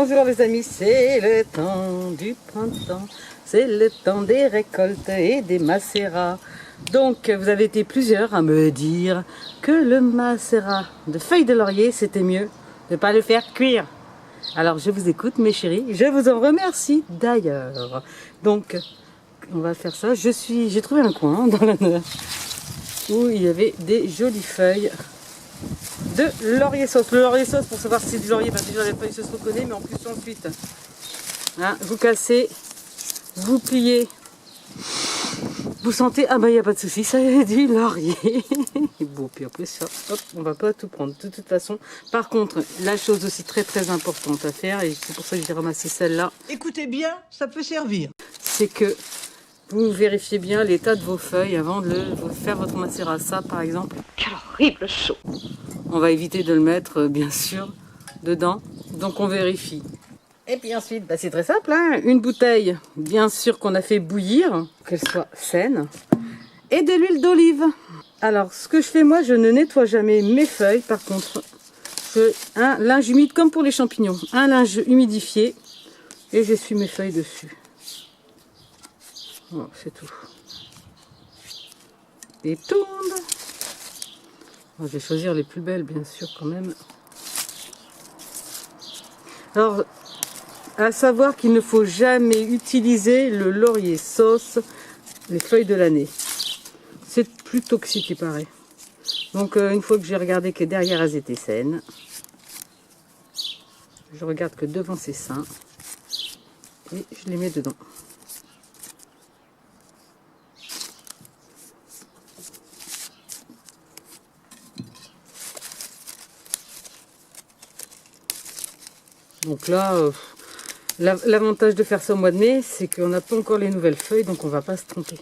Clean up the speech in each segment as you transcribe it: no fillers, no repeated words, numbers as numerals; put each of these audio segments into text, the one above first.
Bonjour les amis, c'est le temps du printemps, c'est le temps des récoltes et des macérats. Donc vous avez été plusieurs à me dire que le macérat de feuilles de laurier c'était mieux de ne pas le faire cuire. Alors je vous écoute mes chéris, je vous en remercie d'ailleurs. Donc on va faire ça, j'ai trouvé un coin dans la neige où il y avait des jolies feuilles de laurier sauce. Le laurier sauce, pour savoir si c'est du laurier, ben déjà la feuille se reconnaît, mais en plus ensuite, hein, vous cassez, vous pliez, vous sentez, ah ben il n'y a pas de souci, ça est du laurier. Bon, puis après ça, hop, on va pas tout prendre de toute façon. Par contre, la chose aussi très importante à faire, et c'est pour ça que j'ai ramassé celle-là. Écoutez bien, ça peut servir. C'est que vous vérifiez bien l'état de vos feuilles avant de faire votre macérat. Ça, par exemple. Quel horrible saut! On va éviter de le mettre, bien sûr, dedans. Donc, on vérifie. Et puis ensuite, bah, c'est très simple. Hein, une bouteille, bien sûr, qu'on a fait bouillir, qu'elle soit saine. Et de l'huile d'olive. Alors, ce que je fais, moi, je ne nettoie jamais mes feuilles. Par contre, un linge humide, comme pour les champignons. Un linge humidifié. Et j'essuie mes feuilles dessus. Bon, c'est tout. Et tourne. Je vais choisir les plus belles, bien sûr, quand même. Alors, à savoir qu'il ne faut jamais utiliser le laurier sauce, les feuilles de l'année. C'est plus toxique, il paraît. Donc, une fois que j'ai regardé que derrière elles étaient saines, je regarde que devant c'est sain et je les mets dedans. Donc là, l'avantage de faire ça au mois de mai, c'est qu'on n'a pas encore les nouvelles feuilles, donc on ne va pas se tromper.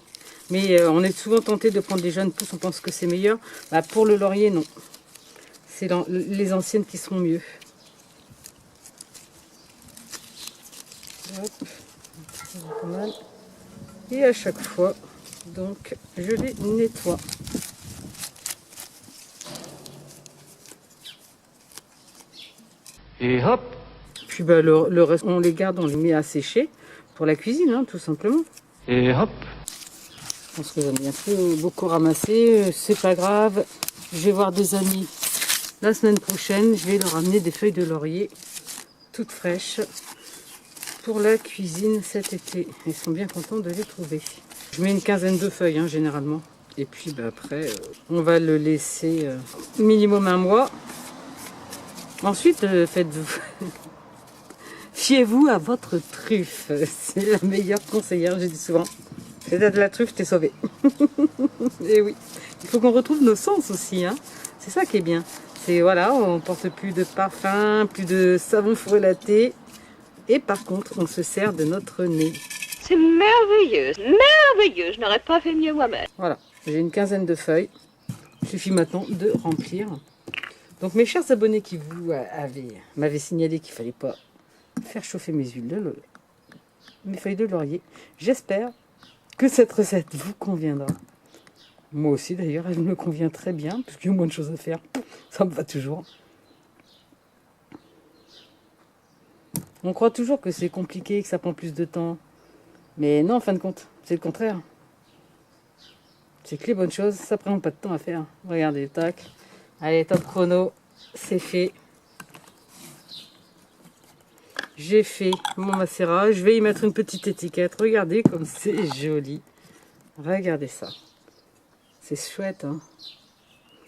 Mais on est souvent tenté de prendre des jeunes pousses, on pense que c'est meilleur. Bah, pour le laurier, non. C'est les anciennes qui seront mieux. Hop. Pas mal. Et à chaque fois, donc, je les nettoie. Et hop! Puis bah, le reste, on les garde, on les met à sécher pour la cuisine, hein, tout simplement. Et hop! Je pense que j'en ai un peu beaucoup ramassé, c'est pas grave. Je vais voir des amis la semaine prochaine, je vais leur amener des feuilles de laurier toutes fraîches pour la cuisine cet été. Ils sont bien contents de les trouver. Je mets une quinzaine de feuilles, hein, généralement. Et puis bah, après, on va le laisser minimum un mois. Ensuite, faites-vous... Fiez-vous à votre truffe. C'est la meilleure conseillère, je dis souvent. Si t'as de la truffe, t'es sauvé. Et oui, il faut qu'on retrouve nos sens aussi. Hein. C'est ça qui est bien. C'est voilà, on porte plus de parfum, plus de savon frelaté. Et par contre, on se sert de notre nez. C'est merveilleux, merveilleux. Je n'aurais pas fait mieux moi-même. Voilà, j'ai une quinzaine de feuilles. Il suffit maintenant de remplir. Donc mes chers abonnés qui m'avaient signalé qu'il ne fallait pas faire chauffer mes feuilles de laurier, j'espère que cette recette vous conviendra. Moi aussi d'ailleurs, elle me convient très bien, puisqu'il y a moins de choses à faire, ça me va toujours. On croit toujours que c'est compliqué, que ça prend plus de temps, mais non, en fin de compte, c'est le contraire. C'est que les bonnes choses, ça prend pas de temps à faire. Regardez, tac. Allez, top chrono, c'est fait. J'ai fait mon macérat. Je vais y mettre une petite étiquette. Regardez comme c'est joli. Regardez ça. C'est chouette, hein.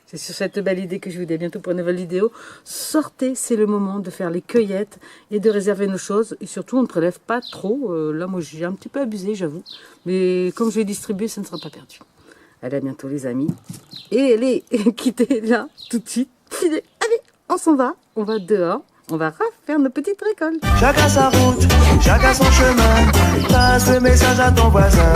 C'est sur cette belle idée que je vous dis à bientôt pour une nouvelle vidéo. Sortez, c'est le moment de faire les cueillettes et de réserver nos choses. Et surtout, on ne prélève pas trop. Là, moi, j'ai un petit peu abusé, j'avoue. Mais comme je vais distribuer, ça ne sera pas perdu. Allez, à bientôt les amis. Et allez, quittez là tout de suite. Allez, on s'en va. On va dehors. On va refaire nos petites récoltes. Chacun sa route, chacun son chemin. Passe le message à ton voisin.